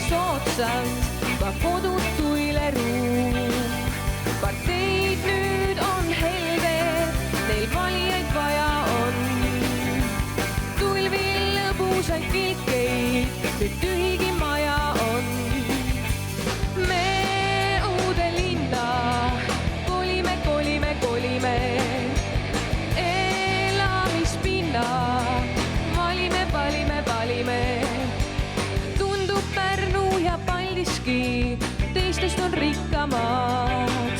soodsalt ka kodutuile ruum. Parteid nüüd on helded, neil valijaid vaja on. Tulvil lõbusaid kilkeid, nüüd tühigi maja on. Me uude linna kolime, kolime, kolime. Elamispinna valime, valime, valime. Tundub Pärnu ja Paldiski teistest on rikkamad.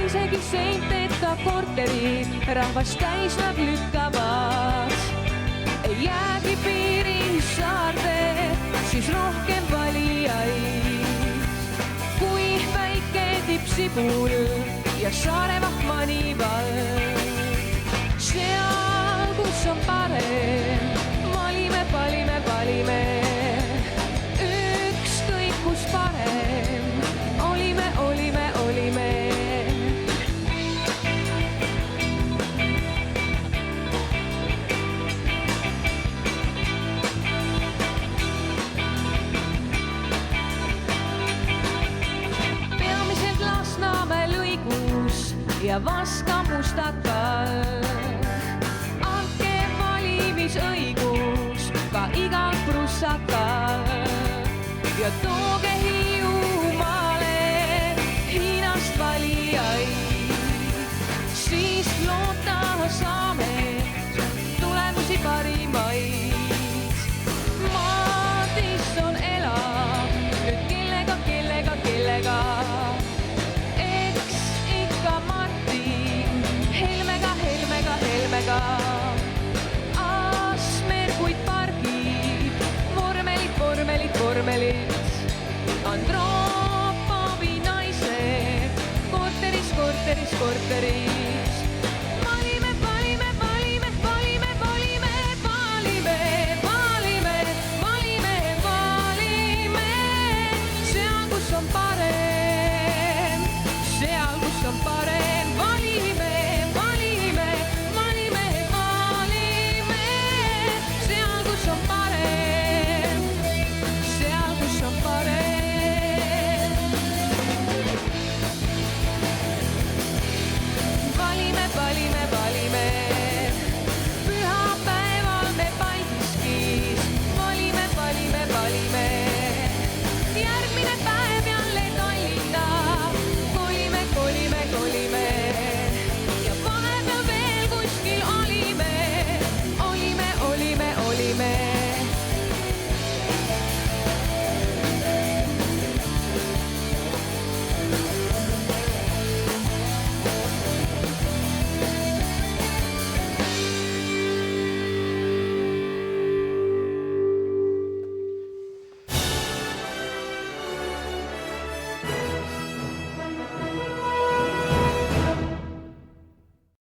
Isegi seinteta korterid rahvast täis nad lükkavad. Ei jäägi Piirissaarde, siis rohkem valijaid. Kui väike Tippsibul ja Saaremaa Manivald. Seal, kus on parem, valime, valime, valime. Ükskõik kus parem, olime, olime, olime. Peamiselt Lasnamäe lõigus ja Vaska mustakal. Andke valimisõigus ka igal prussakal. Ja tooge Hiiumaale Hiinast valijaid. Siis loota saame tulemusi parimaid. Madisson elab nüüd kellega, kellega, kellega. Eks ikka Martin Helmega, Helmega, Helmega. Asmerkuid pargib, vormelid, vormelid, vormelid. Andropovi naised korteris, korteris, korteris.